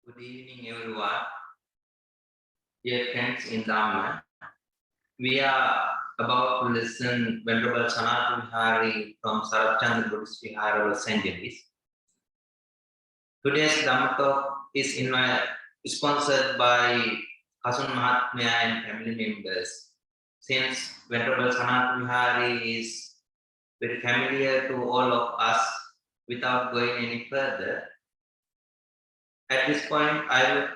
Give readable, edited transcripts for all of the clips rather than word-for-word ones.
Good evening, everyone. Dear friends in Dharma, we are about to listen Venerable Sanatana Vihari from Sarabchandra Buddhist Vihara, Los Angeles. Today's Dhamma talk is sponsored by Hasan Mahatmya and family members. Since Venerable Sanatana Vihari is very familiar to all of us, without going any further, at this point I would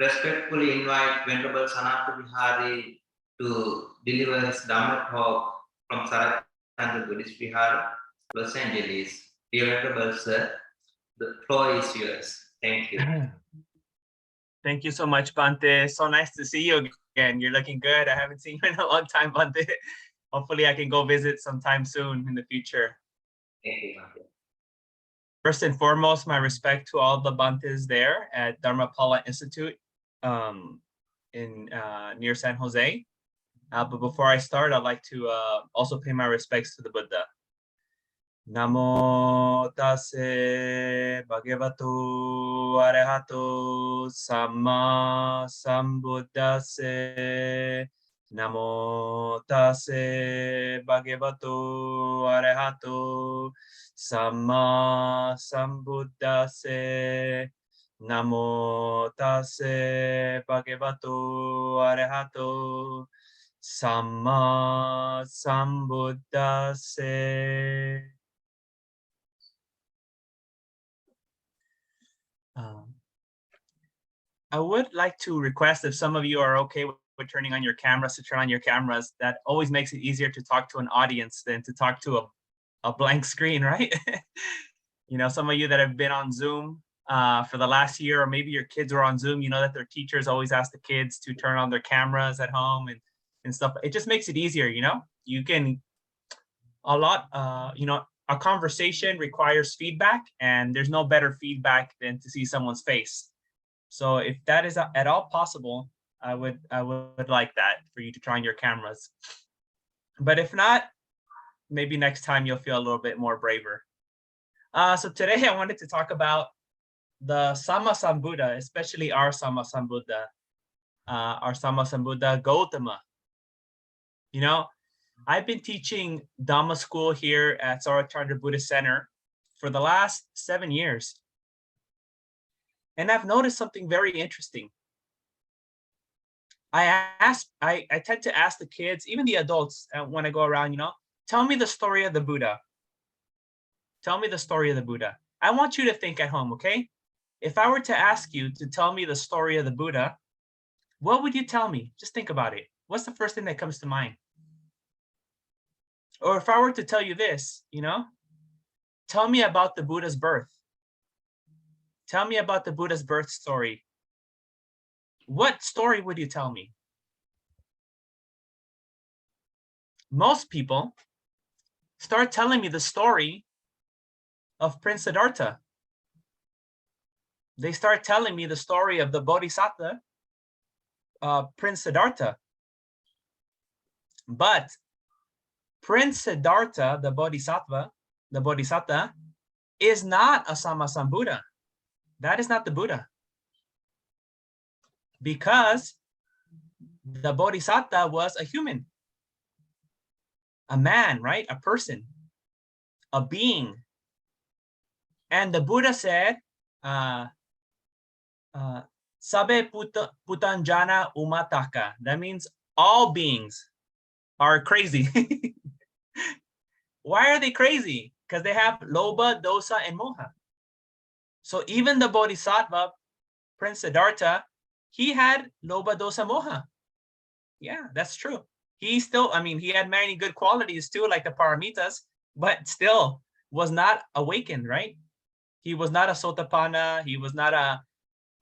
respectfully invite Venerable Sanatana Vihari to deliver his Dhamma talk from Sarabchandra Buddhist Vihara, Los Angeles. Dear Venerable Sir, the floor is yours. Thank you. Thank you so much, Bante. So nice to see you again. You're looking good. I haven't seen you in a long time, Bante. Hopefully I can go visit sometime soon in the future. Thank you, Bante. First and foremost, my respect to all the Bantes there at Dharmapala Institute near San Jose. But before I start, I'd like to also pay my respects to the Buddha. Namo tase bhagavato arahato samma sambuddhase. Namo tase bhagavato arahato samma sambuddhase. Namo tase bhagavato arahato samma sambuddhase. I would like to request, if some of you are okay with turning on your cameras, to turn on your cameras. That always makes it easier to talk to an audience than to talk to a blank screen, right? You know, some of you that have been on Zoom for the last year, or maybe your kids were on Zoom, you know that their teachers always ask the kids to turn on their cameras at home and stuff. It just makes it easier, you know? You can, a conversation requires feedback, and there's no better feedback than to see someone's face. So if that is at all possible, I would like that for you to turn on your cameras. But if not, maybe next time you'll feel a little bit more braver. So today I wanted to talk about the Samma Sambuddha, especially our Samma Sambuddha, our Samma Sambuddha Gotama. You know, I've been teaching Dhamma school here at Sarabchandra Buddhist Center for the last 7 years. And I've noticed something very interesting. I tend to ask the kids, even the adults, when I go around, you know, tell me the story of the Buddha. Tell me the story of the Buddha. I want you to think at home, okay? If I were to ask you to tell me the story of the Buddha, what would you tell me? Just think about it. What's the first thing that comes to mind? Or if I were to tell you this, you know, tell me about the Buddha's birth. Tell me about the Buddha's birth story. What story would you tell me? Most people start telling me the story of Prince Siddhattha. They start telling me the story of the Bodhisatta, Prince Siddhattha. But Prince Siddhattha, the Bodhisatta, is not a Samma Sambuddha. That is not the Buddha. Because the Bodhisatta was a human, a man, right? A person, a being. And the Buddha said, Sabe putanjana umataka. That means all beings are crazy. Why are they crazy? Because they have lobha, dosa, and moha. So even the Bodhisattva, Prince Siddhattha, he had lobha, dosa, moha. Yeah, that's true. He still, he had many good qualities too, like the paramitas, but still was not awakened, right? He was not a sotapanna. He was not a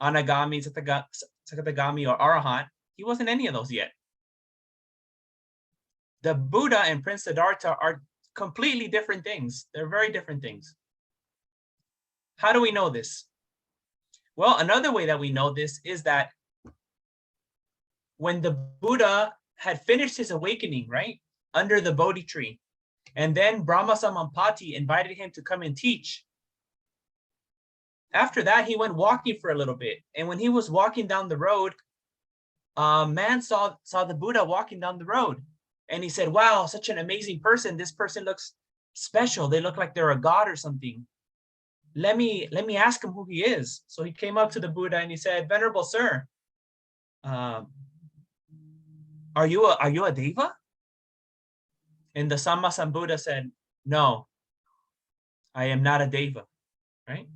anagami, sakadagami, or arahant. He wasn't any of those yet. The Buddha and Prince Siddhattha are completely different things. They're very different things. How do we know this? Well, another way that we know this is that when the Buddha had finished his awakening, right, under the Bodhi tree, and then Brahma Samampati invited him to come and teach, After that, he went walking for a little bit. And when he was walking down the road, a man saw the Buddha walking down the road. And he said, wow, such an amazing person. This person looks special. They look like they're a god or something. Let me ask him who he is. So he came up to the Buddha and he said, Venerable Sir, are you a deva? And the Samma Sambuddha said, no, I am not a deva, right?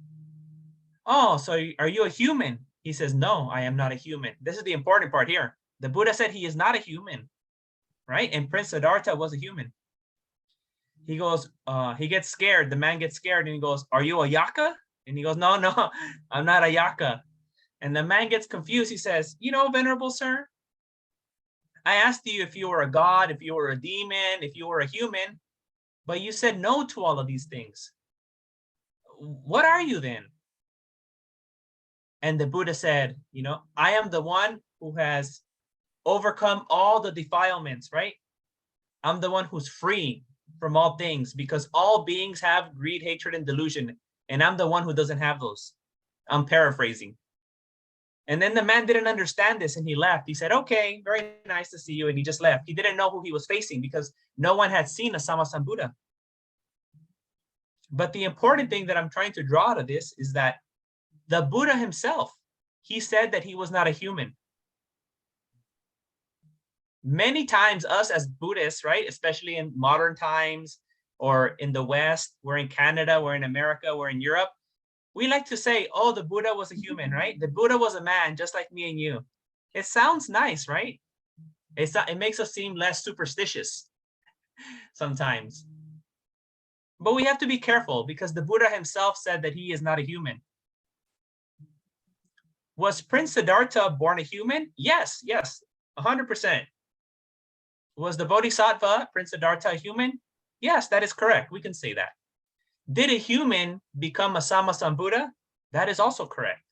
Oh, so are you a human? He says, no, I am not a human. This is the important part here. The Buddha said he is not a human, right? And Prince Siddhattha was a human. He goes, he gets scared. The man gets scared and he goes, are you a yaka? And he goes, no, I'm not a yaka. And the man gets confused. He says, Venerable Sir, I asked you if you were a god, if you were a demon, if you were a human, but you said no to all of these things. What are you then? And the Buddha said, I am the one who has overcome all the defilements, right? I'm the one who's free from all things, because all beings have greed, hatred, and delusion. And I'm the one who doesn't have those. I'm paraphrasing. And then the man didn't understand this and he left. He said, okay, very nice to see you. And he just left. He didn't know who he was facing because no one had seen a Samma Sambuddha. But the important thing that I'm trying to draw out of this is that the Buddha himself, he said that he was not a human. Many times us as Buddhists, right, especially in modern times or in the West, we're in Canada, we're in America, we're in Europe, we like to say, oh, the Buddha was a human, right? The Buddha was a man just like me and you. It sounds nice, right? It makes us seem less superstitious sometimes. But we have to be careful because the Buddha himself said that he is not a human. Was Prince Siddhartha born a human? Yes, 100%. Was the Bodhisattva, Prince Siddhartha, a human? Yes, that is correct. We can say that. Did a human become a Samma Sambuddha? That is also correct.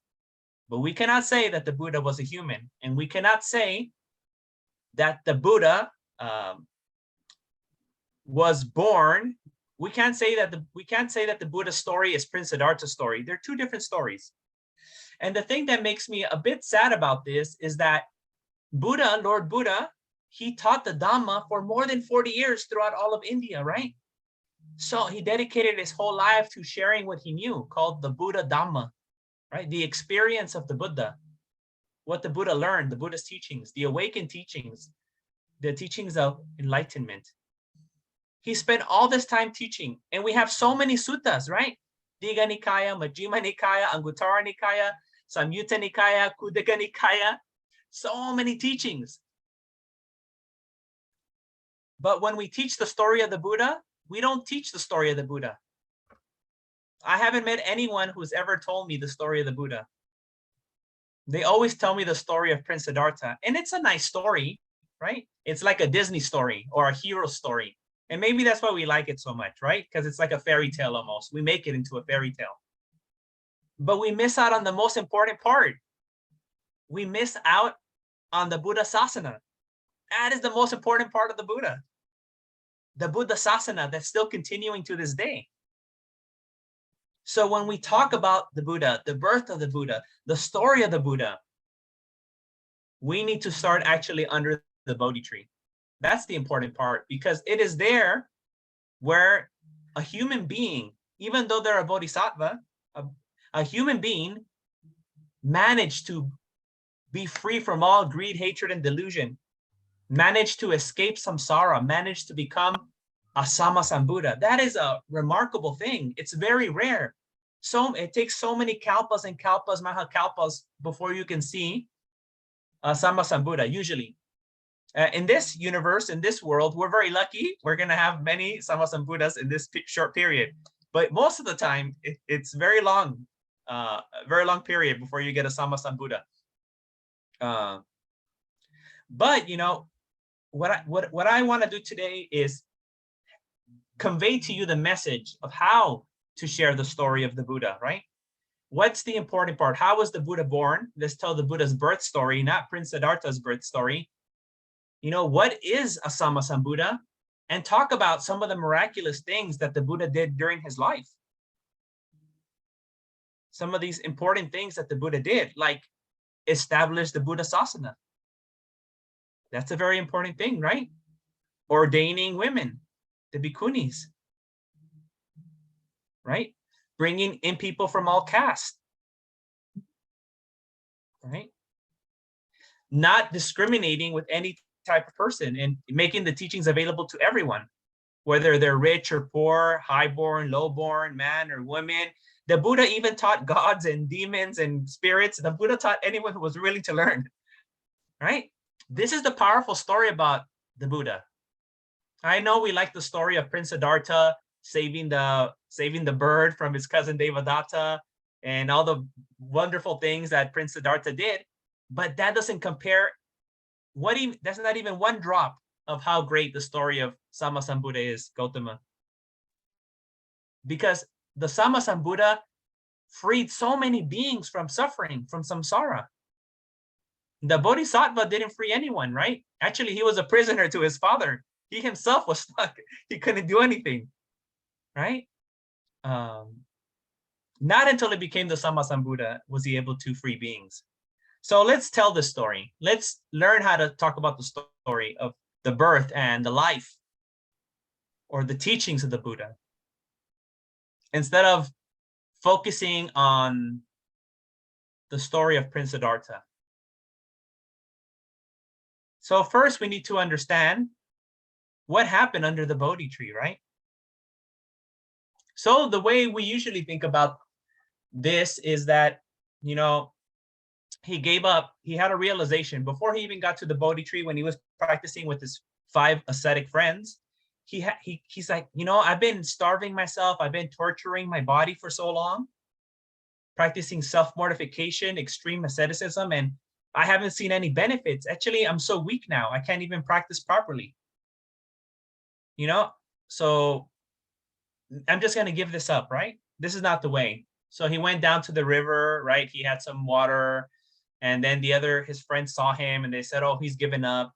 But we cannot say that the Buddha was a human. And we cannot say that the Buddha was born. We can't say that the Buddha story is Prince Siddhartha's story. They're two different stories. And the thing that makes me a bit sad about this is that Buddha, Lord Buddha, he taught the Dhamma for more than 40 years throughout all of India, right? So he dedicated his whole life to sharing what he knew, called the Buddha Dhamma, right? The experience of the Buddha, what the Buddha learned, the Buddha's teachings, the awakened teachings, the teachings of enlightenment. He spent all this time teaching, and we have so many suttas, right? Digha Nikaya, Majjhima Nikaya, Anguttara Nikaya, Samyutta Nikaya, Khuddaka Nikaya, so many teachings. But when we teach the story of the Buddha, we don't teach the story of the Buddha. I haven't met anyone who's ever told me the story of the Buddha. They always tell me the story of Prince Siddhartha, and it's a nice story, right? It's like a Disney story or a hero story. And maybe that's why we like it so much, right? Because it's like a fairy tale almost. We make it into a fairy tale. But we miss out on the most important part. We miss out on the Buddha Sasana. That is the most important part of the Buddha. The Buddha Sasana that's still continuing to this day. So when we talk about the Buddha, the birth of the Buddha, the story of the Buddha, we need to start actually under the Bodhi tree. That's the important part, because it is there where a human being, even though they're a bodhisattva, a human being managed to be free from all greed, hatred, and delusion, managed to escape samsara, managed to become a Samma Sambuddha. That is a remarkable thing. It's very rare. So it takes so many kalpas and kalpas, mahakalpas, before you can see a Samma Sambuddha, usually. In this universe, in this world, we're very lucky. We're going to have many Samma Sambuddhas in this short period. But most of the time, it's very long period before you get a Samma Sambuddha. But, what I want to do today is convey to you the message of how to share the story of the Buddha, right? What's the important part? How was the Buddha born? Let's tell the Buddha's birth story, not Prince Siddhartha's birth story. What is a Samma Sambuddha? And talk about some of the miraculous things that the Buddha did during his life. some of these important things that the Buddha did, like establish the Buddha Sasana. That's a very important thing, right? Ordaining women, the bhikkhunis, right? Bringing in people from all castes, right? Not discriminating with any type of person and making the teachings available to everyone, whether they're rich or poor, highborn, lowborn, man or woman. The Buddha even taught gods and demons and spirits. The Buddha taught anyone who was willing to learn, right? This is the powerful story about the Buddha. I know we like the story of Prince Siddhartha saving the bird from his cousin Devadatta and all the wonderful things that Prince Siddhartha did, but that doesn't compare. That's not even one drop of how great the story of Samma Sambuddha is, Gotama. Because the Samma Sambuddha freed so many beings from suffering, from samsara. The Bodhisattva didn't free anyone, right? Actually, he was a prisoner to his father. He himself was stuck. He couldn't do anything, right? Not until he became the Samma Sambuddha was he able to free beings. So let's tell the story. Let's learn how to talk about the story of the birth and the life or the teachings of the Buddha, instead of focusing on the story of Prince Siddhartha. So first, we need to understand what happened under the Bodhi tree, right? So the way we usually think about this is that, you know, he gave up. He had a realization before he even got to the Bodhi tree. When he was practicing with his 5 ascetic friends, he's like, you know, I've been starving myself. I've been torturing my body for so long, practicing self-mortification, extreme asceticism, and I haven't seen any benefits. Actually, I'm so weak now. I can't even practice properly. You know, so I'm just going to give this up, right? This is not the way. So he went down to the river, right? He had some water. And then his friends saw him and they said, oh, he's given up.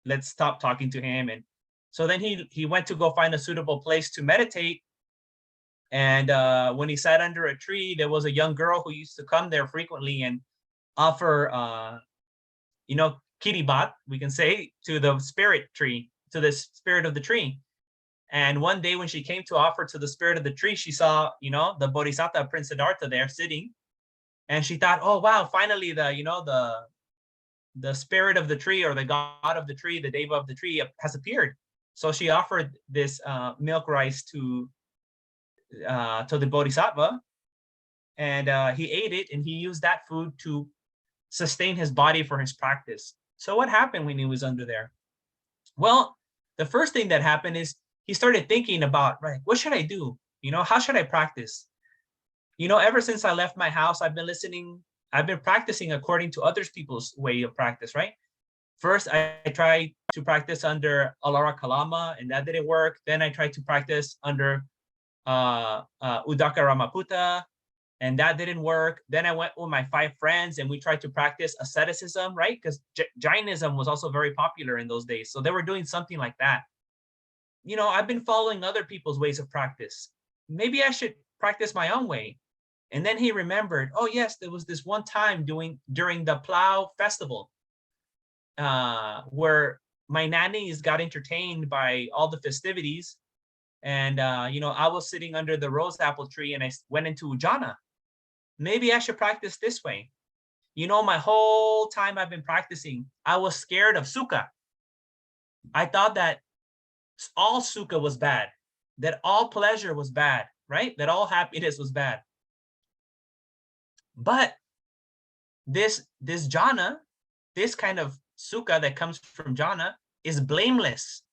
Let's stop talking to him. And so then he went to go find a suitable place to meditate. And when he sat under a tree, there was a young girl who used to come there frequently and offer, you know, kiribat, we can say, to the spirit tree, to the spirit of the tree. And one day when she came to offer to the spirit of the tree, she saw, you know, the Bodhisattva, Prince Siddhartha there sitting. And she thought, oh, wow, finally the spirit of the tree or the god of the tree, the deva of the tree has appeared. So she offered this milk rice to the Bodhisattva. And he ate it and he used that food to sustain his body for his practice. So what happened when he was under there? Well, the first thing that happened is he started thinking about, right, what should I do? You know, how should I practice? You know, ever since I left my house, I've been practicing according to other people's way of practice, right? First, I tried to practice under Alara Kalama, and that didn't work. Then I tried to practice under Udaka Ramaputta, and that didn't work. Then I went with my 5 friends and we tried to practice asceticism, right? Because Jainism was also very popular in those days. So they were doing something like that. You know, I've been following other people's ways of practice. Maybe I should practice my own way. And then he remembered, oh yes, there was this one time during the Plow festival where my nannies got entertained by all the festivities. And, you know, I was sitting under the rose apple tree and I went into jhana. Maybe I should practice this way. You know, my whole time I've been practicing, I was scared of sukha. I thought that all sukha was bad, that all pleasure was bad, right? That all happiness was bad. But this jhana, this kind of sukha that comes from jhana is blameless,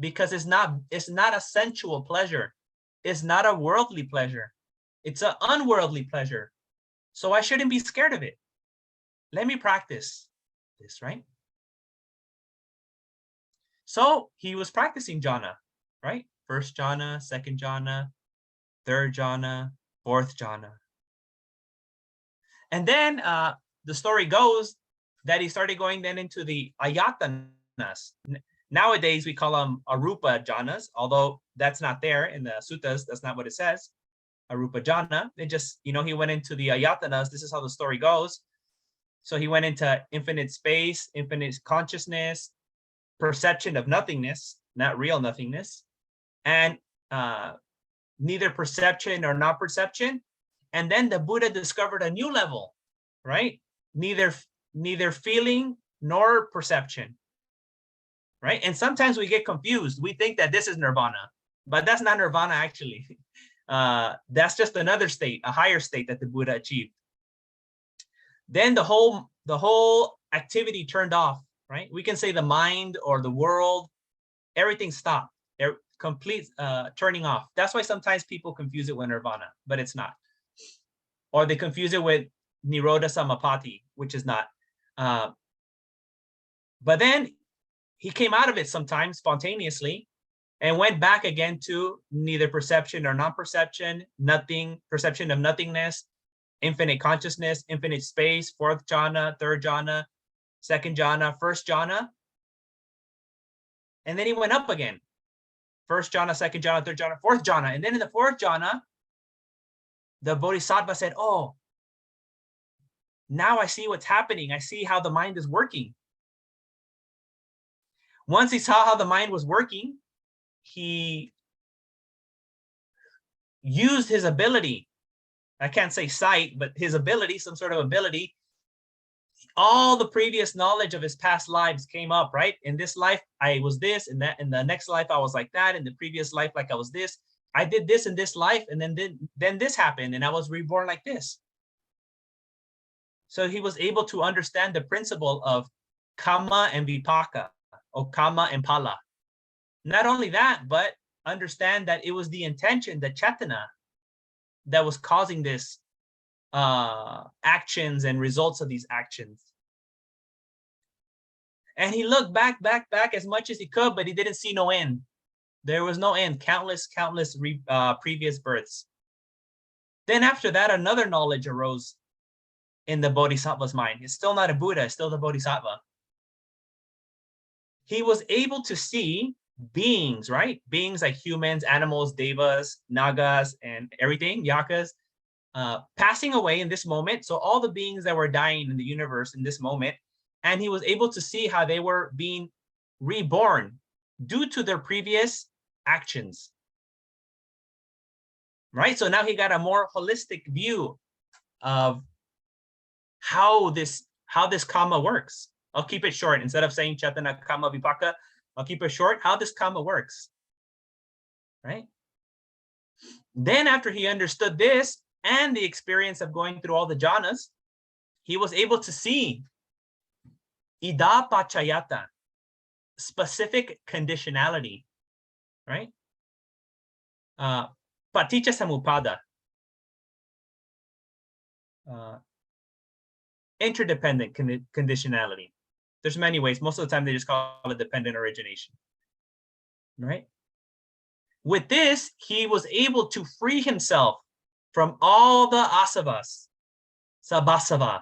because it's not a sensual pleasure. It's not a worldly pleasure. It's an unworldly pleasure. So I shouldn't be scared of it. Let me practice this, right? So he was practicing jhana, right? First jhana, second jhana, third jhana, fourth jhana. And then the story goes that he started going then into the ayatanas. Nowadays, we call them arupa jhanas, although that's not there in the suttas. That's not what it says. arupa jhana. It just, he went into the ayatanas. This is how the story goes. So he went into infinite space, infinite consciousness, perception of nothingness, not real nothingness, and neither perception nor not perception. And then the Buddha discovered a new level, right? Neither feeling nor perception, right? And sometimes we get confused. We think that this is nirvana, but that's not nirvana actually. That's just another state, a higher state that the Buddha achieved. Then the whole activity turned off, right? We can say the mind or the world, everything stopped, complete turning off. That's why sometimes people confuse it with nirvana, but it's not. Or they confuse it with nirodha samapatti, which is not. But then he came out of it sometimes spontaneously and went back again to neither perception or non-perception, nothing, perception of nothingness, infinite consciousness, infinite space, fourth jhana, third jhana, second jhana, first jhana. And then he went up again. First jhana, second jhana, third jhana, fourth jhana. And then in the fourth jhana, the Bodhisattva said, oh, now I see what's happening. I see how the mind is working. Once he saw how the mind was working, he used his ability. I can't say sight, but his ability, some sort of ability. All the previous knowledge of his past lives came up, right? In this life, I was this, and that. In the next life, I was like that. In the previous life, like I was this. I did this in this life, and then this happened, and I was reborn like this. So he was able to understand the principle of kamma and vipaka, or kamma and pala. Not only that, but understand that it was the intention, the cetana, that was causing this actions and results of these actions. And he looked back as much as he could, but he didn't see no end. There was no end, countless previous births. Then after that, another knowledge arose in the Bodhisattva's mind. It's still not a Buddha, it's still the Bodhisattva. He was able to see beings, right? Beings like humans, animals, devas, nagas, and everything, yakas, passing away in this moment. So all the beings that were dying in the universe in this moment, and he was able to see how they were being reborn due to their previous actions, right? So now he got a more holistic view of how this kamma works. I'll keep it short. Instead of saying cetana, kamma, vipaka, I'll keep it short. How this kamma works, right? Then after he understood this and the experience of going through all the jhanas, he was able to see ida pachayata, specific conditionality, right? Paticca samuppada, interdependent conditionality. There's many ways. Most of the time they just call it dependent origination, right? With this, he was able to free himself from all the asavas, sabasava,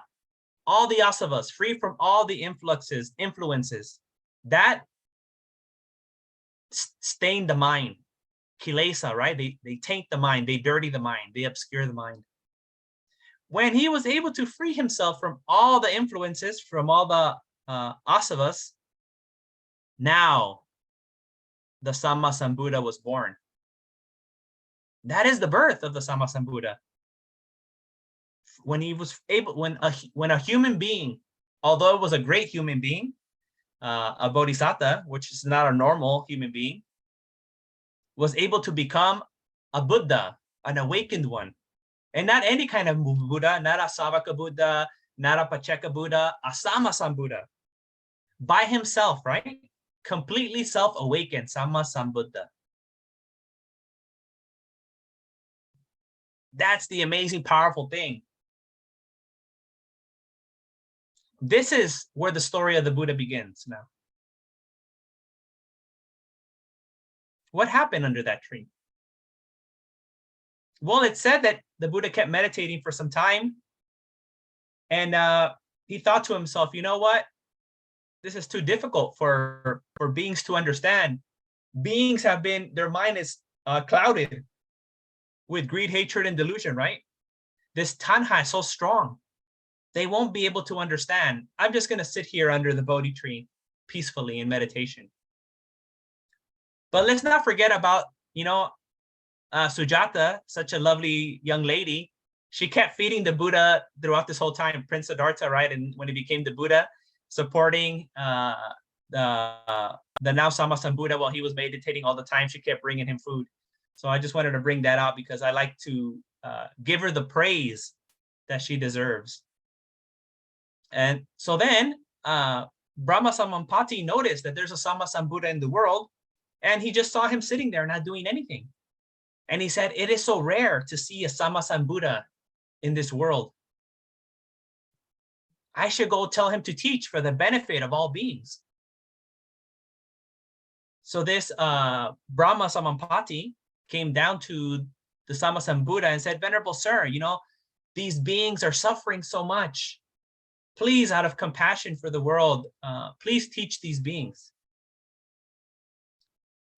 all the asavas, free from all the influences that stain the mind, kilesa, right? They taint the mind, they dirty the mind, they obscure the mind. When he was able to free himself from all the influences, from all the asavas, now the Samma Sambuddha was born. That is the birth of the Samma Sambuddha. When he was able, when a human being, although it was a great human being, a bodhisatta, which is not a normal human being, was able to become a Buddha, an awakened one. And not any kind of Buddha, not a Savaka Buddha, not a Pacceka Buddha, a Samma Sambuddha. By himself, right? Completely self-awakened, Samma Sambuddha. That's the amazing, powerful thing. This is where the story of the Buddha begins now. What happened under that tree? Well, it said that the Buddha kept meditating for some time, and he thought to himself, you know what? This is too difficult for beings to understand. Beings have been, their mind is clouded with greed, hatred, and delusion, right? This tanha is so strong. They won't be able to understand. I'm just going to sit here under the Bodhi tree peacefully in meditation. But let's not forget about, Sujata, such a lovely young lady. She kept feeding the Buddha throughout this whole time, Prince Siddhattha, right? And when he became the Buddha, supporting the now Samma Sambuddha while he was meditating all the time, she kept bringing him food. So I just wanted to bring that out because I like to give her the praise that she deserves. And so then Brahma Samampati noticed that there's a Samma Sambuddha in the world, and he just saw him sitting there not doing anything. And he said, it is so rare to see a Samma Sambuddha in this world. I should go tell him to teach for the benefit of all beings. So this Brahma Samampati came down to the Samma Sambuddha and said, Venerable Sir, these beings are suffering so much. Please, out of compassion for the world, please teach these beings.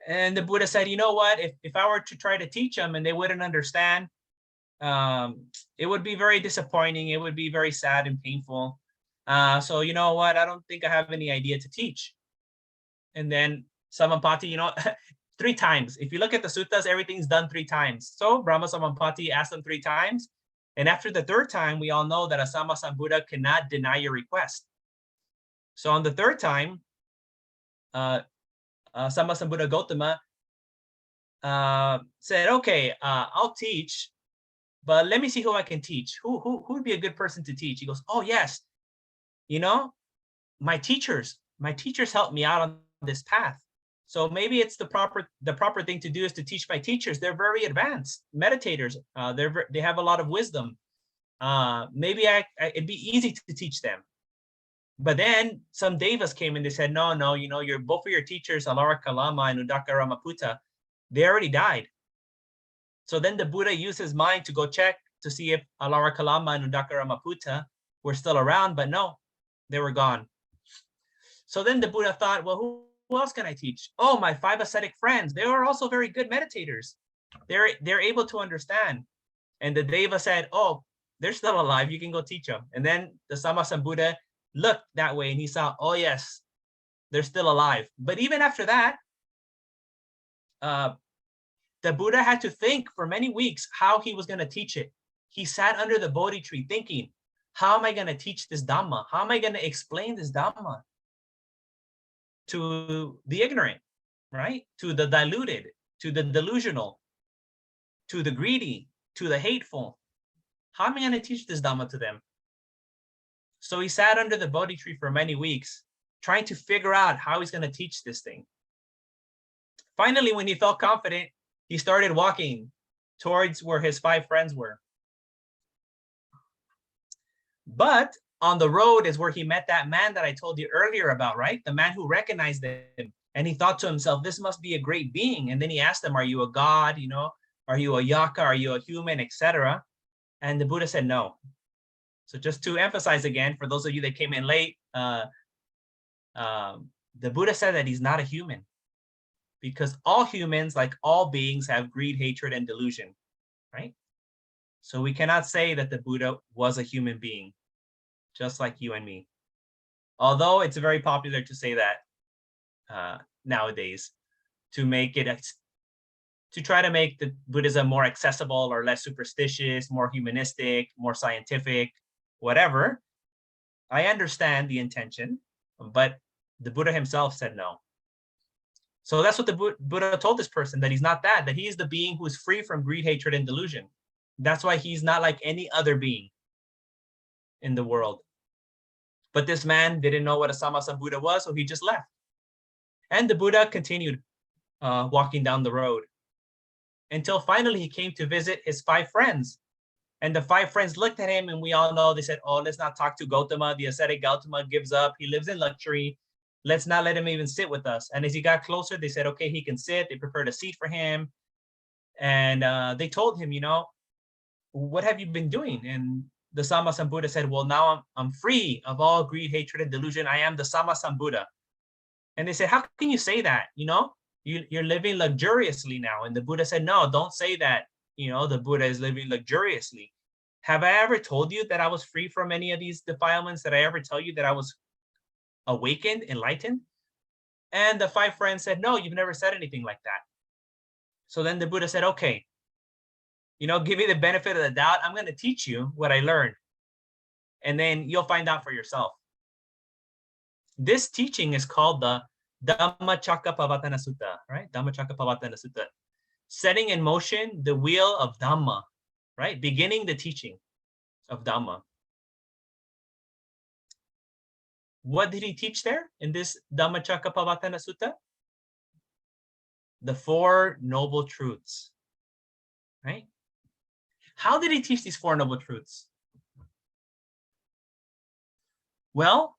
And the Buddha said, you know what, if I were to try to teach them and they wouldn't understand, it would be very disappointing. It would be very sad and painful. So you know what, I don't think I have any idea to teach. And then Samampati, 3 times. If you look at the suttas, everything's done 3 times. So Brahma Samampati asked them 3 times. And after the 3rd time, we all know that a Samma Sambuddha cannot deny your request. So on the 3rd time, Samma Sambuddha Gotama said, okay, I'll teach, but let me see who I can teach. Who would be a good person to teach? He goes, oh yes, my teachers helped me out on this path. So maybe it's the proper thing to do is to teach my teachers. They're very advanced meditators. They have a lot of wisdom. Maybe it'd be easy to teach them. But then some devas came and they said, no, both of your teachers, Alara Kalama and Udaka Ramaputta, they already died. So then the Buddha used his mind to go check to see if Alara Kalama and Udaka Ramaputta were still around, but no, they were gone. So then the Buddha thought, well, who else can I teach? Oh, my 5 ascetic friends. They are also very good meditators. They're able to understand. And the Deva said, oh, they're still alive. You can go teach them. And then the Samma Sambuddha looked that way and he saw, oh yes, they're still alive. But even after that, the Buddha had to think for many weeks how he was going to teach it. He sat under the Bodhi tree thinking, how am I going to teach this Dhamma? How am I going to explain this Dhamma to the ignorant, right? To the diluted, to the delusional, to the greedy, to the hateful. How am I going to teach this Dhamma to them? So he sat under the Bodhi tree for many weeks, trying to figure out how he's going to teach this thing. Finally, when he felt confident, he started walking towards where his 5 friends were. But on the road is where he met that man that I told you earlier about, right? The man who recognized him. And he thought to himself, this must be a great being. And then he asked him, are you a god? Are you a yaka? Are you a human, etc.? And the Buddha said, no. So just to emphasize again, for those of you that came in late, the Buddha said that he's not a human because all humans, like all beings, have greed, hatred, and delusion, right? So we cannot say that the Buddha was a human being, just like you and me. Although it's very popular to say that nowadays, to try to make the Buddhism more accessible or less superstitious, more humanistic, more scientific, whatever. I understand the intention, but the Buddha himself said no. So that's what the Buddha told this person, that he's not that he is the being who is free from greed, hatred, and delusion. That's why he's not like any other being in the world. But this man didn't know what a Samma Sambuddha was, so he just left. And the Buddha continued walking down the road until finally he came to visit his 5 friends. And the 5 friends looked at him, and we all know, they said, oh, let's not talk to Gotama. The ascetic Gautama gives up. He lives in luxury. Let's not let him even sit with us. And as he got closer, they said, okay, he can sit. They prepared a seat for him. And they told him, what have you been doing? And the Samma Sambuddha said, well, now I'm free of all greed, hatred, and delusion. I am the Samma Sambuddha. And they said, how can you say that? You're living luxuriously now. And the Buddha said, no, don't say that. the Buddha is living luxuriously. Have I ever told you that I was free from any of these defilements? Did I ever tell you that I was awakened, enlightened? And the 5 friends said, no, you've never said anything like that. So then the Buddha said, okay, give me the benefit of the doubt. I'm going to teach you what I learned. And then you'll find out for yourself. This teaching is called the Dhammacakkappavattana Sutta, right? Dhammacakkappavattana Sutta. Setting in motion the wheel of Dhamma, right? Beginning the teaching of Dhamma. What did he teach there in this Dhammacakkappavattana Sutta? The 4 noble truths, right? How did he teach these 4 noble truths? Well,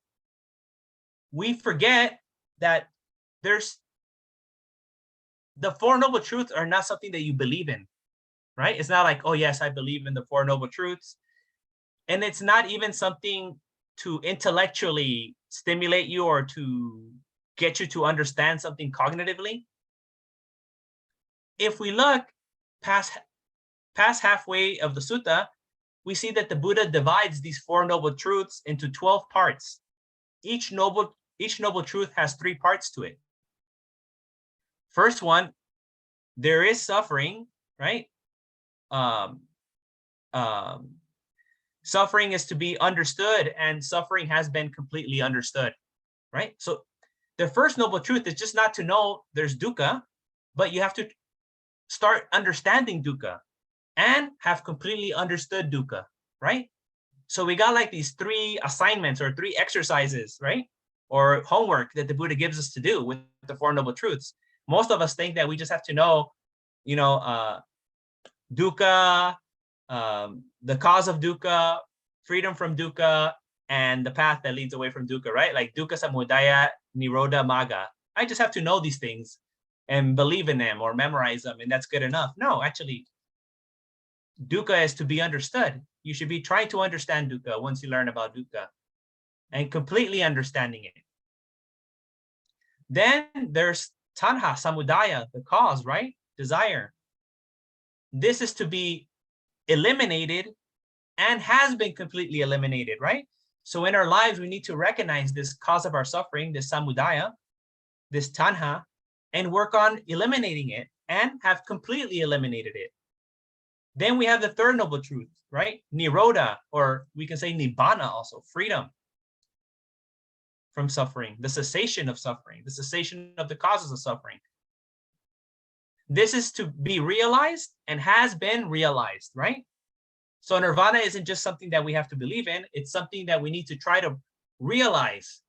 we forget that there's the 4 noble truths are not something that you believe in, right? It's not like, oh yes, I believe in the 4 noble truths. And it's not even something to intellectually stimulate you or to get you to understand something cognitively. If we look past halfway of the sutta, we see that the Buddha divides these 4 noble truths into 12 parts. Each noble truth has 3 parts to it. First one, there is suffering, right? Suffering is to be understood, and suffering has been completely understood, right? So the first noble truth is just not to know there's dukkha, but you have to start understanding dukkha and have completely understood dukkha, right? So we got like these 3 assignments or 3 exercises, right? Or homework that the Buddha gives us to do with the 4 noble truths. Most of us think that we just have to know, dukkha, the cause of dukkha, freedom from dukkha, and the path that leads away from dukkha, right? Like dukkha, samudaya, nirodha, magga. I just have to know these things and believe in them or memorize them, and that's good enough. No, actually, dukkha is to be understood. You should be trying to understand dukkha once you learn about dukkha and completely understanding it. Then there's tanha, samudaya, the cause, right? Desire. This is to be eliminated and has been completely eliminated, right? So in our lives, we need to recognize this cause of our suffering, this samudaya, this tanha, and work on eliminating it and have completely eliminated it. Then we have the 3rd noble truth, right? Nirodha, or we can say nibbana also, freedom from suffering, the cessation of suffering, the cessation of the causes of suffering. This is to be realized and has been realized, right? So nirvana isn't just something that we have to believe in, it's something that we need to try to realize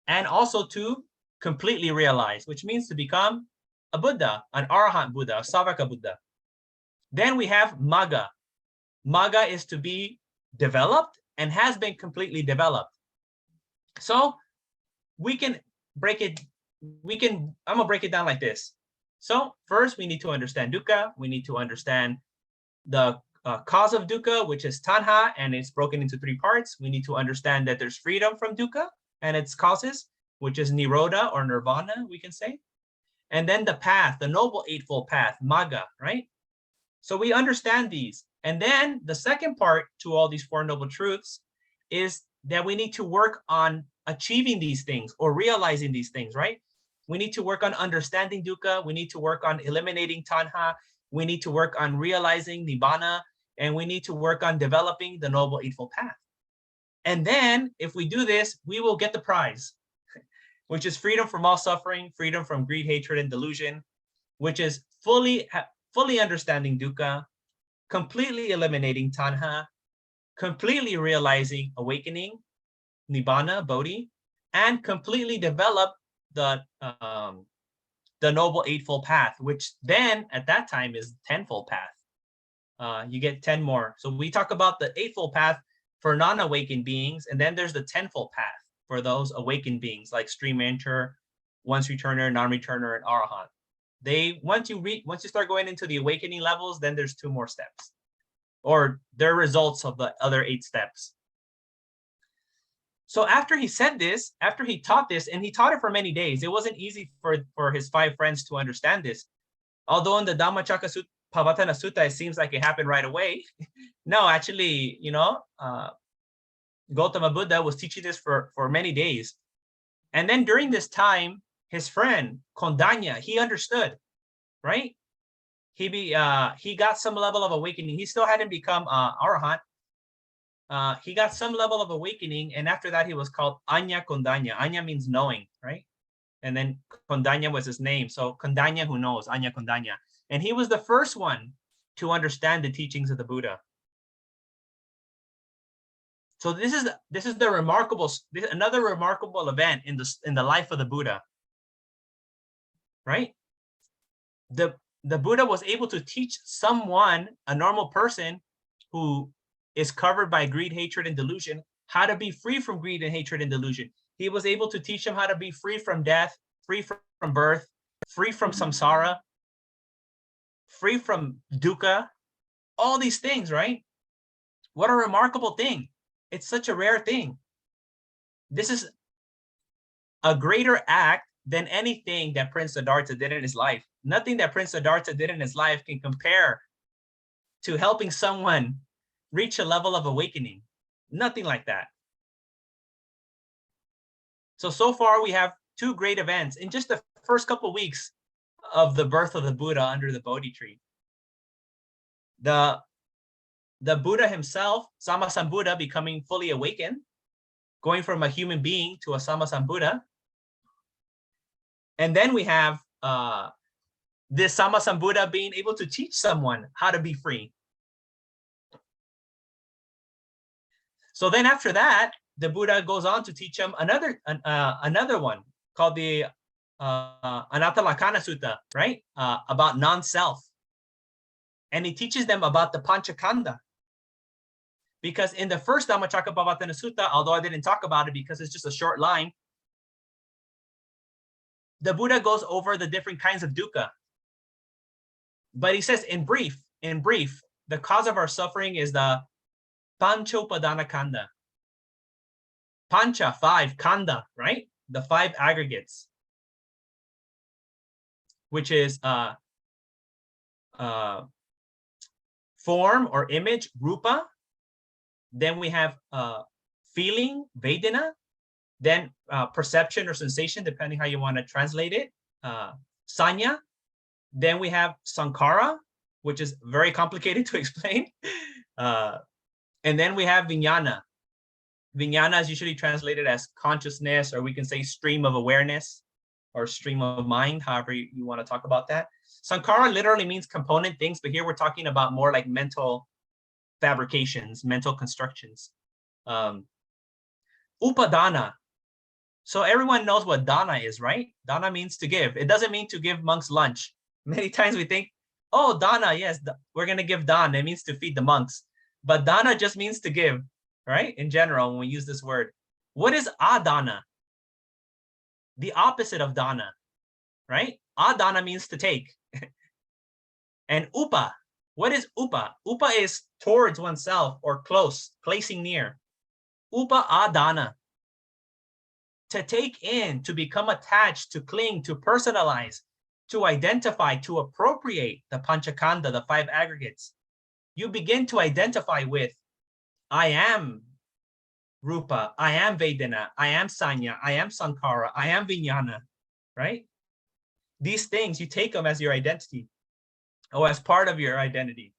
and also to completely realize, which means to become a Buddha, an Arahant Buddha, a Savaka Buddha. Then we have magga. Magga is to be developed and has been completely developed. So we can break it, I'm gonna break it down like this. So first we need to understand dukkha. We need to understand the cause of dukkha, which is tanha, and it's broken into 3 parts. We need to understand that there's freedom from dukkha and its causes, which is nirodha or nirvana, we can say. And then the path, the noble eightfold path, magga, right? So we understand these. And then the second part to all these 4 noble truths is that we need to work on achieving these things or realizing these things, right? We need to work on understanding dukkha. We need to work on eliminating tanha. We need to work on realizing nibbana. And we need to work on developing the noble eightfold path. And then if we do this, we will get the prize, which is freedom from all suffering, freedom from greed, hatred, and delusion, which is fully understanding dukkha, completely eliminating tanha, completely realizing awakening, nibbana, bodhi, and completely develop the noble eightfold path, which then at that time is tenfold path. You get 10 more. So we talk about the eightfold path for non-awakened beings, and then there's the tenfold path for those awakened beings like stream enter, once returner, non-returner, and arahant. Once you start going into the awakening levels, then there's 2 more steps, or they're results of the other 8 steps. So after he said this, after he taught this, and he taught it for many days, it wasn't easy for his 5 friends to understand this. Although in the Pavatana Sutta, it seems like it happened right away. No, actually, Gautama Buddha was teaching this for many days. And then during this time, his friend Kondanya, he understood, right? He got some level of awakening. He still hadn't become arahant. He got some level of awakening, and after that, he was called Anya Kondanya. Anya means knowing, right? And then Kondanya was his name. So Kondanya who knows, Anya Kondanya. And he was the first one to understand the teachings of the Buddha. So this is another remarkable event in the life of the Buddha, right? The Buddha was able to teach someone, a normal person who is covered by greed, hatred, and delusion, how to be free from greed and hatred and delusion. He was able to teach them how to be free from death, free from birth, free from samsara, free from dukkha, all these things, right? What a remarkable thing. It's such a rare thing. This is a greater act than anything that Prince Siddhartha did in his life. Nothing that Prince Siddhartha did in his life can compare to helping someone reach a level of awakening. Nothing like that. So far we have two great events in just the first couple of weeks of the birth of the Buddha under the Bodhi tree. The Buddha himself, Samma Sambuddha, becoming fully awakened, going from a human being to a Samma Sambuddha. And then we have this Samma Sambuddha being able to teach someone how to be free. So then after that, the Buddha goes on to teach him another one called the Anatalakkhana Sutta, right? About non-self. And he teaches them about the Panchakanda. Because in the first Dhammacakkappavattana Sutta, although I didn't talk about it because it's just a short line, the Buddha goes over the different kinds of dukkha. But he says in brief, the cause of our suffering is the Panchopadana Kanda. Pancha, 5, Kanda, right? The 5 aggregates, which is form or image, rupa. Then we have feeling, vedana. Then perception or sensation, depending how you want to translate it, sanya. Then we have sankhara, which is very complicated to explain. And then we have vijnana. Vijnana is usually translated as consciousness, or we can say stream of awareness or stream of mind, however you want to talk about that. Sankhara literally means component things, but here we're talking about more like mental fabrications, mental constructions. Upadana. So everyone knows what dana is, right? Dana means to give. It doesn't mean to give monks lunch. Many times we think, oh, dana, yes, we're going to give dana. It means to feed the monks. But dana just means to give, right? In general, when we use this word. What is adana? The opposite of dana, right? Adana means to take. And upa. What is upa? Upa is towards oneself or close, placing near. Upa adana. To take in, to become attached, to cling, to personalize, to identify, to appropriate the Panchakanda, the 5 aggregates. You begin to identify with, I am rupa, I am vedana, I am sanya, I am sankhara, I am vijnana, right? These things, you take them as your identity or as part of your identity.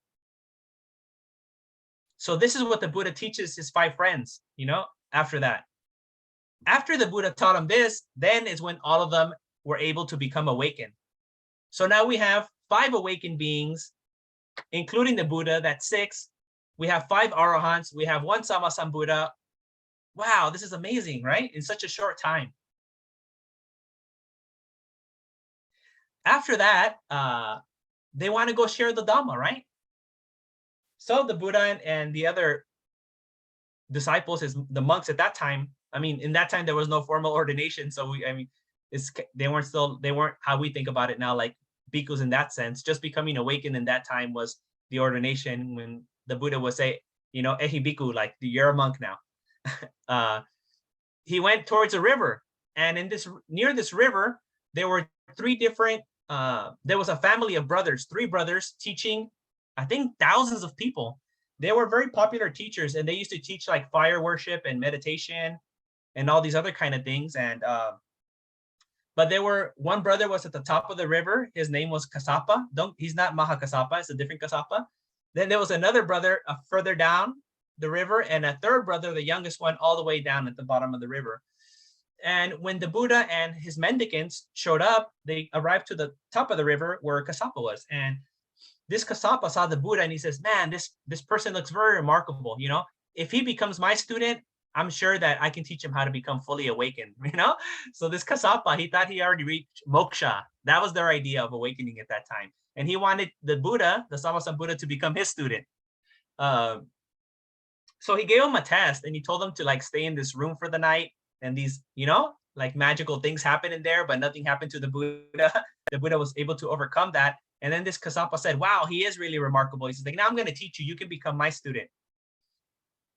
So this is what the Buddha teaches his 5 friends, after that. After the Buddha taught them this, then is when all of them were able to become awakened. So now we have 5 awakened beings, including the Buddha, that's 6. We have 5 arahants. We have 1 Samma Sambuddha. Wow, this is amazing, right? In such a short time. After that, they want to go share the Dhamma, right? So the Buddha and the other disciples, the monks at that time, in that time there was no formal ordination, so they weren't how we think about it now, like bhikkhus in that sense. Just becoming awakened in that time was the ordination, when the Buddha would say, ehi bhikkhu, like you're a monk now. He went towards a river, and near this river there were 3 different there was a family of brothers, 3 brothers teaching, I think, thousands of people. They were very popular teachers, and they used to teach like fire worship and meditation and all these other kind of things. And but one brother was at the top of the river. His name was Kasapa. He's not Mahakasapa, it's a different Kasapa. Then there was another brother further down the river, and a third brother, the youngest one, all the way down at the bottom of the river. And when the Buddha and his mendicants showed up, they arrived to the top of the river where Kasapa was. And this Kasapa saw the Buddha and he says, man, this person looks very remarkable. You know, if he becomes my student, I'm sure that I can teach him how to become fully awakened, you know? So this Kasapa, he thought he already reached moksha. That was their idea of awakening at that time. And he wanted the Buddha, the Samma Sambuddha, to become his student. So he gave him a test and he told him to like stay in this room for the night. And these, you know, like magical things happen in there, but nothing happened to the Buddha. The Buddha was able to overcome that. And then this Kasapa said, wow, he is really remarkable. He says, like, now I'm going to teach you. You can become my student.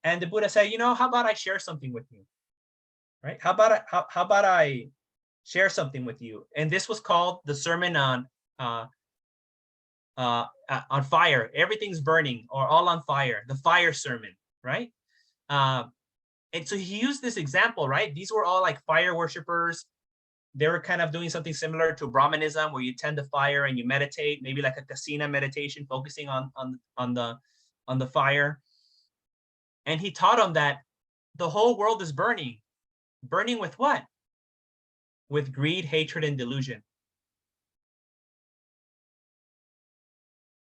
And the Buddha said, you know, how about I share something with you? Right? How about I share something with you? And this was called the sermon on fire. Everything's burning or all on fire. The fire sermon, right? And so he used this example, right? These were all like fire worshipers. They were kind of doing something similar to Brahmanism, where you tend the fire and you meditate, maybe like a kasina meditation, focusing on the fire. And he taught them that the whole world is burning. Burning with what? With greed, hatred, and delusion.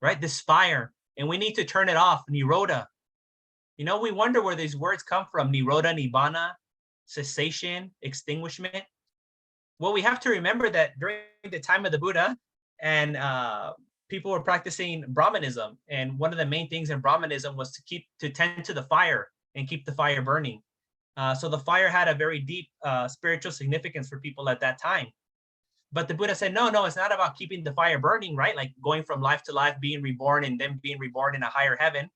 Right? This fire. And we need to turn it off. Nirodha. You know, we wonder where these words come from. Nirodha, Nibbana, cessation, extinguishment. Well, we have to remember that during the time of the Buddha, and people were practicing Brahmanism. And one of the main things in Brahmanism was to tend to the fire and keep the fire burning. So the fire had a very deep spiritual significance for people at that time. But the Buddha said, no, it's not about keeping the fire burning, right? Like going from life to life, being reborn, and then being reborn in a higher heaven.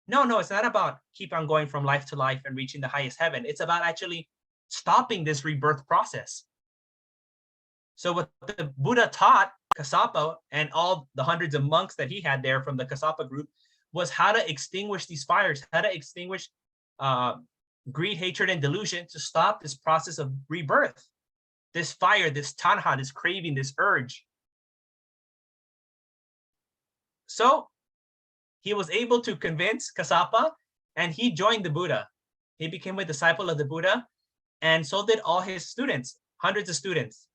No, it's not about keep on going from life to life and reaching the highest heaven. It's about actually stopping this rebirth process. So what the Buddha taught Kasapa and all the hundreds of monks that he had there from the Kasapa group was how to extinguish these fires, how to extinguish greed, hatred, and delusion to stop this process of rebirth, this fire, this tanha, this craving, this urge. So he was able to convince Kasapa, and he joined the Buddha. He became a disciple of the Buddha, and so did all his students, hundreds of students.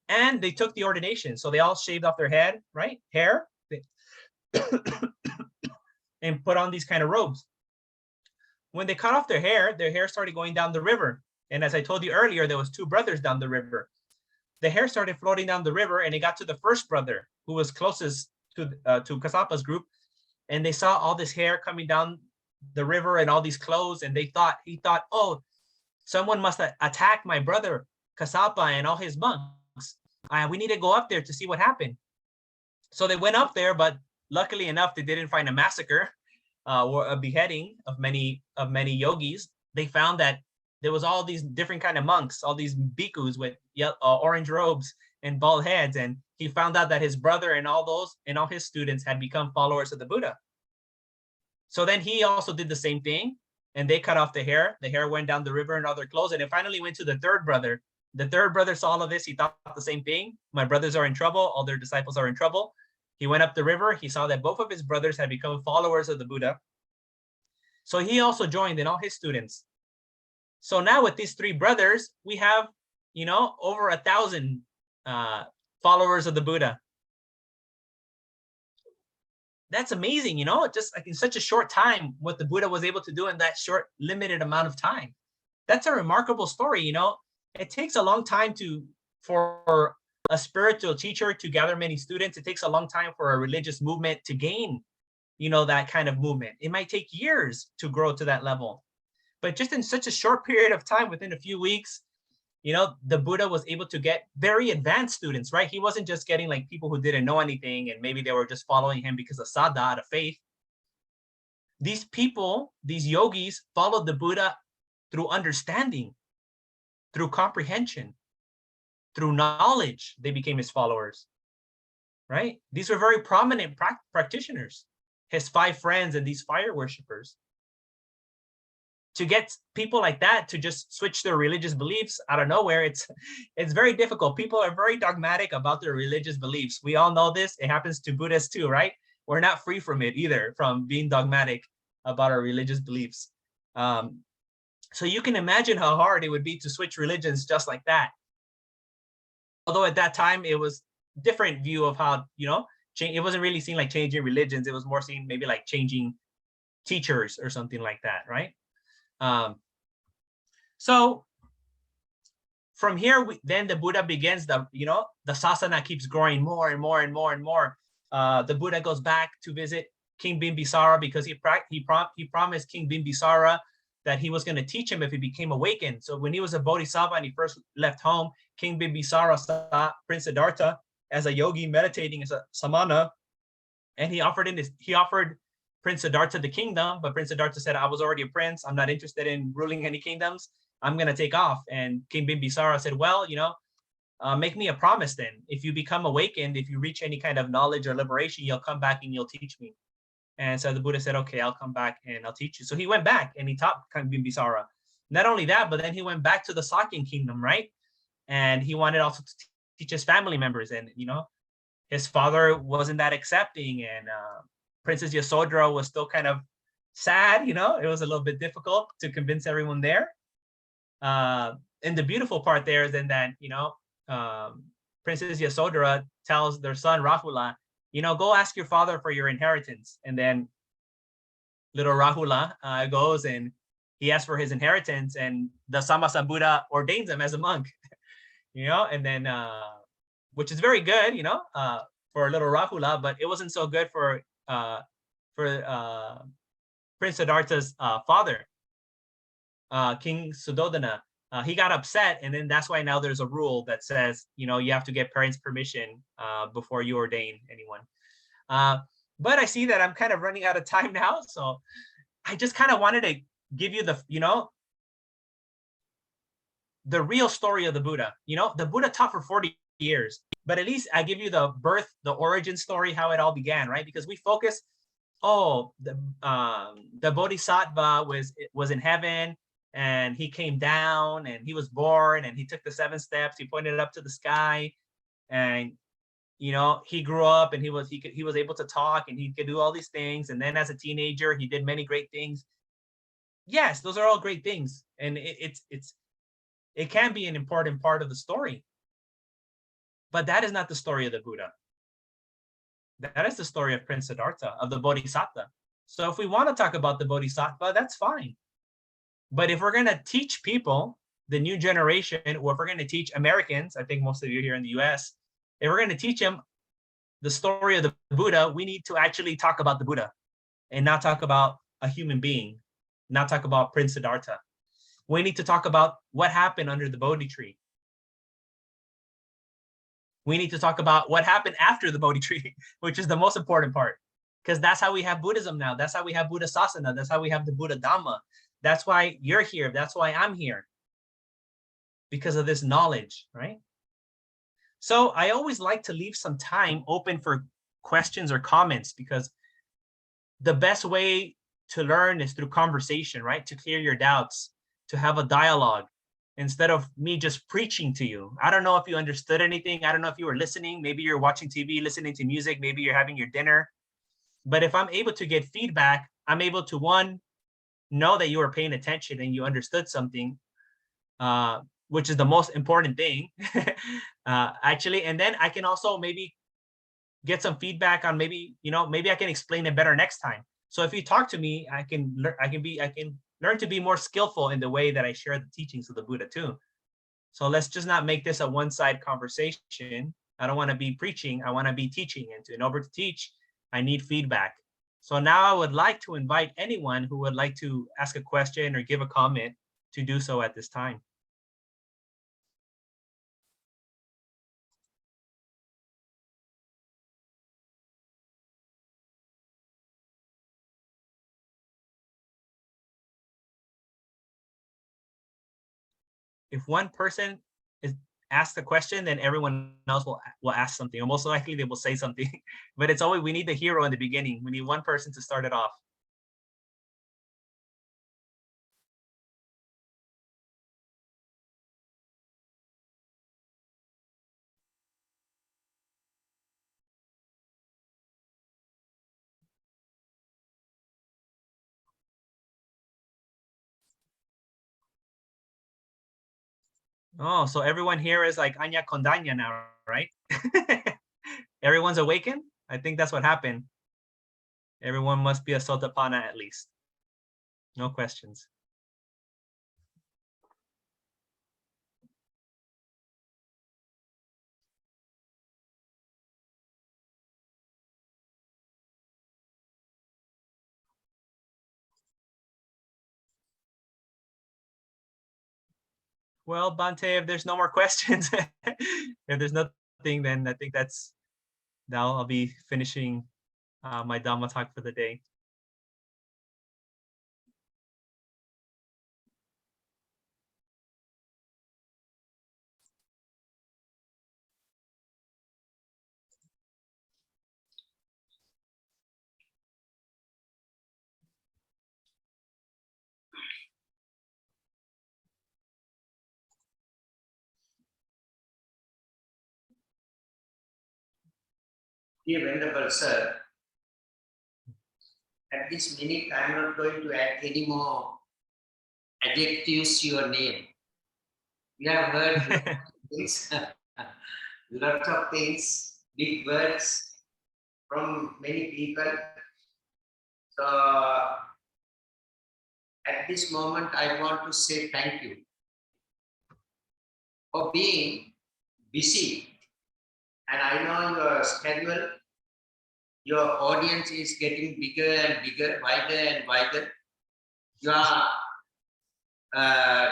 And they took the ordination. So they all shaved off their head, right? Hair, and put on these kind of robes. When they cut off their hair started going down the river. And as I told you earlier, there was 2 brothers down the river. The hair started floating down the river, and it got to the first brother who was closest to Kasapa's group. And they saw all this hair coming down the river and all these clothes. And he thought, oh, someone must attack my brother Kasapa and all his monks. We need to go up there to see what happened. So they went up there, but luckily enough, they didn't find a massacre or a beheading of many yogis. They found that there was all these different kind of monks, all these bhikkhus with orange robes and bald heads. And he found out that his brother and all his students had become followers of the Buddha. So then he also did the same thing, and they cut off the hair. The hair went down the river and all their clothes. And it finally went to the third brother. The third brother saw all of this. He thought the same thing. My brothers are in trouble. All their disciples are in trouble. He went up the river. He saw that both of his brothers had become followers of the Buddha. So he also joined in all his students. So now with these 3 brothers, we have, over 1,000 followers of the Buddha. That's amazing, just like in such a short time, what the Buddha was able to do in that short, limited amount of time. That's a remarkable story, It takes a long time for a spiritual teacher to gather many students. It takes a long time for a religious movement to gain, that kind of movement. It might take years to grow to that level. But just in such a short period of time, within a few weeks, the Buddha was able to get very advanced students, right? He wasn't just getting like people who didn't know anything and maybe they were just following him because of saddha, out of faith. These people, these yogis, followed the Buddha through understanding, through comprehension. through knowledge, they became his followers, right? These were very prominent practitioners, his 5 friends and these fire worshippers. To get people like that to just switch their religious beliefs out of nowhere, it's very difficult. People are very dogmatic about their religious beliefs. We all know this. It happens to Buddhists too, right? We're not free from it either, from being dogmatic about our religious beliefs. So you can imagine how hard it would be to switch religions just like that. Although at that time it was different view of how, it wasn't really seen like changing religions. It was more seen maybe like changing teachers or something like that, right? So from here, then the Buddha begins the sasana keeps growing more and more and more and more. The Buddha goes back to visit King Bimbisara because he promised King Bimbisara that he was going to teach him if he became awakened. So when he was a bodhisattva and he first left home, King Bimbisara saw Prince Siddhattha as a yogi meditating as a samana, and he offered Prince Siddhattha the kingdom, but Prince Siddhattha said, I was already a prince. I'm not interested in ruling any kingdoms. I'm going to take off. And King Bimbisara said, well, make me a promise then. If you become awakened, if you reach any kind of knowledge or liberation, you'll come back and you'll teach me. And so the Buddha said, okay, I'll come back and I'll teach you. So he went back and he taught King Bimbisara. Not only that, but then he went back to the Sakyan kingdom, right? And he wanted also to teach his family members. And, his father wasn't that accepting, and Princess Yasodhara was still kind of sad, it was a little bit difficult to convince everyone there. And the beautiful part there is then that, Princess Yasodhara tells their son Rahula, go ask your father for your inheritance. And then little Rahula goes and he asks for his inheritance, and the Samma Sambuddha ordains him as a monk, and then, which is very good, for little Rahula, but it wasn't so good for Prince Siddhartha's father, King Suddhodana. He got upset, and then that's why now there's a rule that says, you have to get parents' permission before you ordain anyone. But I see that I'm kind of running out of time now, so I just kind of wanted to give you the real story of the Buddha. The Buddha taught for 40 years, but at least I give you the birth, the origin story, how it all began, right? Because we focus, the Bodhisattva was in heaven, and he came down and he was born and he took the 7 steps. He pointed up to the sky, and he grew up and he was able to talk and he could do all these things. And then as a teenager, he did many great things. Yes, those are all great things, and it can be an important part of the story. But that is not the story of the Buddha. That is the story of Prince Siddhartha, of the Bodhisattva. So if we want to talk about the Bodhisattva, that's fine. But if we're going to teach people, the new generation, or if we're going to teach Americans, I think most of you here in the US, if we're going to teach them the story of the Buddha, we need to actually talk about the Buddha and not talk about a human being, not talk about Prince Siddhartha. We need to talk about what happened under the Bodhi tree. We need to talk about what happened after the Bodhi tree, which is the most important part, because that's how we have Buddhism now. That's how we have Buddha Sasana. That's how we have the Buddha Dhamma. That's why you're here. That's why I'm here, because of this knowledge, right? So I always like to leave some time open for questions or comments, because the best way to learn is through conversation, right? To clear your doubts, to have a dialogue, instead of me just preaching to you. I don't know if you understood anything. I don't know if you were listening. Maybe you're watching TV, listening to music. Maybe you're having your dinner. But if I'm able to get feedback, I'm able to, one, know that you were paying attention and you understood something, which is the most important thing, actually. And then I can also maybe get some feedback on maybe I can explain it better next time. So if you talk to me, I can learn to be more skillful in the way that I share the teachings of the Buddha too. So let's just not make this a one-side conversation. I don't want to be preaching. I want to be teaching. And in order to teach, I need feedback. So now I would like to invite anyone who would like to ask a question or give a comment to do so at this time. If one person is ask the question, then everyone else will ask something, or most likely they will say something. But it's always, we need the hero in the beginning. We need one person to start it off. Oh, so everyone here is like Anya Kondaña now, right? Everyone's awakened? I think that's what happened. Everyone must be a Sotapanna at least. No questions. Well, Bante, if there's no more questions, if there's nothing, then I think now I'll be finishing my Dhamma talk for the day. Dear Venerable Sir, at this minute I am not going to add any more adjectives to your name. We have heard lots of things, big words from many people. So at this moment I want to say thank you for being busy. And I know your schedule, your audience is getting bigger and bigger, wider and wider. You are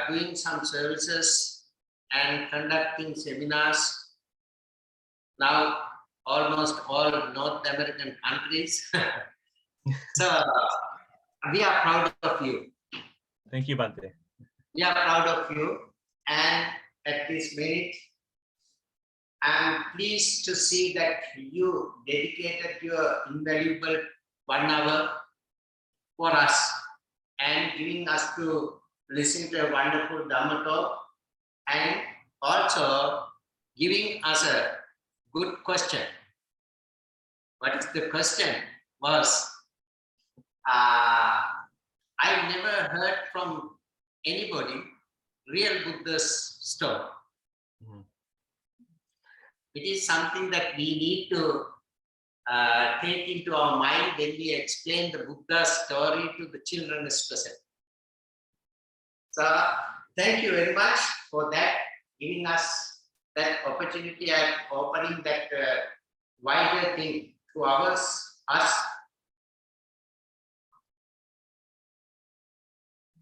doing some services and conducting seminars now almost all North American countries. So we are proud of you. Thank you, Bante. We are proud of you. And at this minute, I'm pleased to see that you dedicated your invaluable 1 hour for us and giving us to listen to a wonderful Dhamma talk and also giving us a good question. What is the question? Was I never heard from anybody real Buddha's story. Mhm. It is something that we need to take into our mind when we explain the Buddha's story to the children especially. So thank you very much for that, giving us that opportunity and offering that wider thing to us.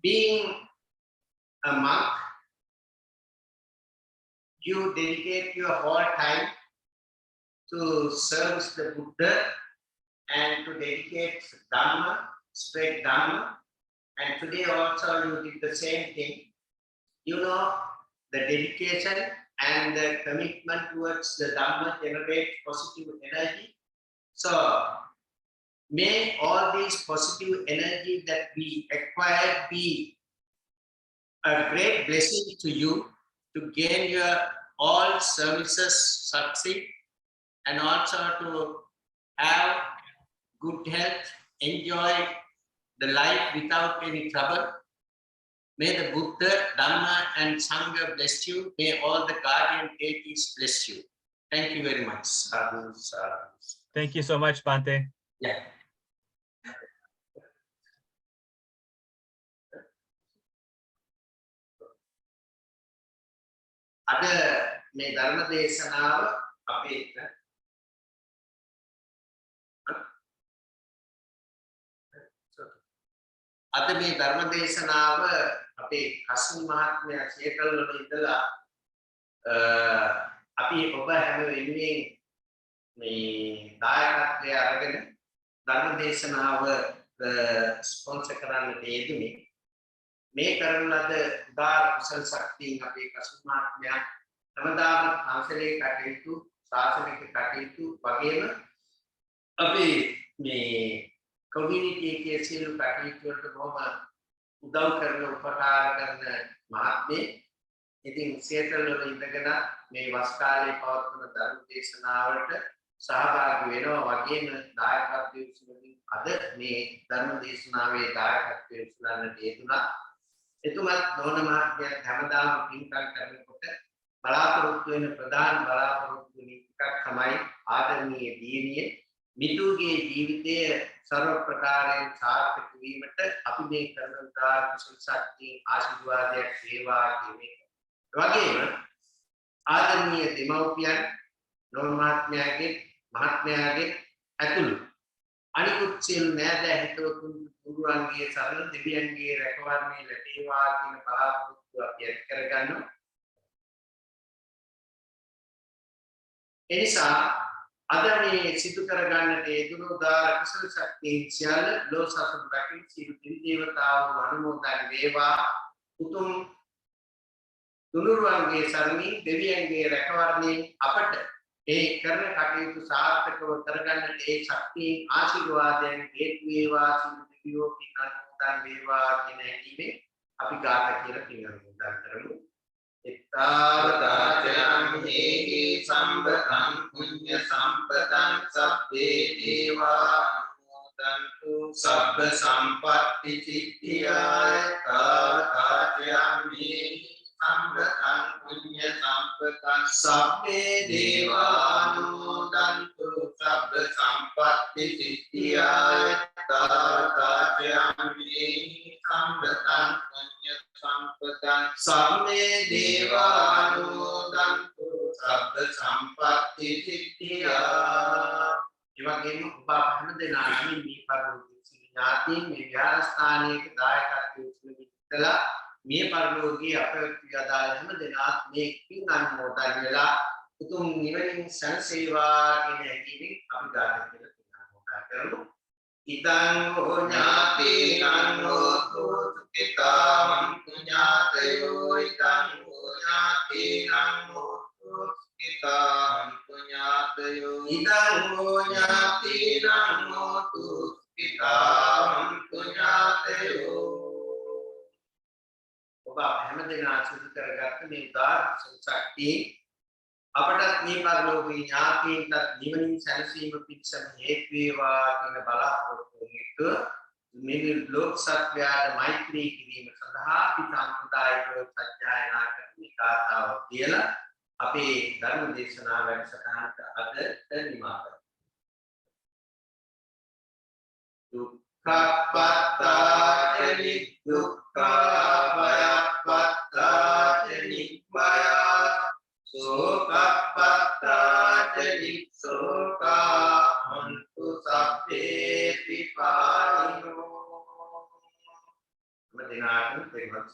Being a monk, you dedicate your whole time to service the Buddha and to dedicate Dhamma, spread Dhamma. And today also you did the same thing. You know, the dedication and the commitment towards the Dhamma generate positive energy. So may all these positive energy that we acquire be a great blessing to you to gain your all services succeed and also to have good health, enjoy the life without any trouble. May the Buddha, Dhamma and Sangha bless you. May all the guardian deities bless you. Thank you very much. Sadhu, sadhu. Thank you so much, Bante. Yeah. Ada මේ ධර්ම දේශනාව අපේ අද මේ ධර්ම දේශනාව අපේ කසුන් මහත්මයා ශේකල් වල ඉඳලා අපි ඔබ හැම වෙනුවෙන් මේ දායකත්වය අරගෙන ධර්ම දේශනාව ස්පොන්සර් කරන්නට යෙදුනේ. මේ කරන ලද උදාර කුසල ශක්තියෙන් අපේ කසුන් මහත්මයා හැමදාම පන්සලේ කටයුතු ශාසනික කටයුතු වගේම අපි මේ කමියුනිටි එකේ සියලු කටයුතු වලට බොහොම උදව් කරන උපකාර කරන මහත්මේ. ඉතින් සියතල වල ඉඳගෙන මේ වස් කාලේ පවත්වන ධර්ම දේශනාවට සහභාගී වෙනවා වගේම දායකත්වයේ උසුලින් අද මේ ධර්ම දේශනාවේ දායකත්වයේ උසුලන්නට යෙදුණා. එතුමත් නෝන මහත්මයා හැමදාම පින්කම් කරනකොට බලාපොරොත්තු වෙන ප්‍රධාන බලාපොරොත්තු වෙන එකක් තමයි ආදරණීය දියණිය මිතුගේ ජීවිතය සර්ව ප්‍රකාරයෙන් සාර්ථක වීමට අපි මේ කරන උදාර කුසල ශක්තිය ආශිර්වාදයක් වේවා කියන එක. වගේම ආදරණීය දෙමව්පියන් නෝන මහත්මයාගේ ඇතුළු අනිකුත් සියලු නෑදෑ හිතවතුන් පුරුවන්ගේ සරල දෙවියන්ගේ රැකවරණය ලැබේවා කියන බලාපොරොත්තු අපි ඇති කරගන්නවා. එනිසා අද මේ සිදු කරගන්නට යෙදුණු උදාර කුසල ශක්තිය සියල්ල ලෝ සසුන් රැකී සියලු දේවතාවෝ අනුමෝදන් වේවා. උතුම් තුනුරුවන්ගේ සරණින් දෙවියන්ගේ රැකවරණයෙන් අපට ඒ කරන කටයුතු සාර්ථකව කරගන්නට ඒ ශක්තිය ආශිර්වාදයෙන් හේතු වේවා. සියලු දෙවියෝ පින් අනුමෝදන් වේවා කියන හැඟීමෙන් අපි ගාථා කියලා පින් අනුමෝදන් කරමු. එත්තාවතාචයං හේහි සම්පතං පුඤ්ඤ සම්පතං සබ්බේ දේවා අනුමෝදන්තු සබ්බ සම්පත්ති සිද්ධියාය. තාවතාචයං හේහි සම්පතං පුඤ්ඤ සම්පතං සබ්බේ දේවා අනුමෝදන්තු සබ්බ සම්පත්ති සිද්ධියාය. තාවතාචයං හේහි සම්පතං පුඤ්ඤ සම්පතං සම්මේ දේවානුමෝදන්තු සබ්බ සම්පත්ති සිද්ධියා. ඒ වගේම ඔබ හැම දෙනාම මේ පරිලෝකීය ඥාතීන් මේ විහාරස්ථානයක දායකත්වයේ සිටිලා මේ පරිලෝකීය අපේ අදාළ හැම දෙනාත් මේ පින් අනුමෝදන් වෙලා උතුම් නිවනින් සැනසේවා කියන හැඟීමෙන් අපි ගාථා කියලා පින් අනුමෝදන් කරමු. ඉදං හෝ ඥාතීනං හෝතු සුඛිතාං පුඤ්ඤාතයෝ. ඉදං හෝ ඥාතීනං හෝතු සුඛිතාං පුඤ්ඤාතයෝ. ඉදං හෝ ඥාතීනං හෝතු සුඛිතාං පුඤ්ඤාතයෝ. ඔබ හැම දෙනා සිදු කරගත්ත මේ උදාර ශක්තිය අපටත් මේ පරිලෝකීය ඥාතීන්ටත් නිවනින් සැනසීම පිණිසම හේතු වේවා කියන බලාපොරොත්තුවෙන් මේ ලෝක සත්‍යයට මෛත්‍රී කිරීම සඳහා අපි සම්ප්‍රදායිකව සත්‍යයනා කරන කාතාවක් කියලා අපේ ධර්ම දේශනා වැඩසටහනට අද නිමා කරමු. දුක්ඛපත්තාචනි දුක්ඛාභයපත්තාචනි භයා සෝකප්පත්තාචනි සෝකා අන්තු සබ්බේ පිපානිනෝ. මදිනාට දෙවොත්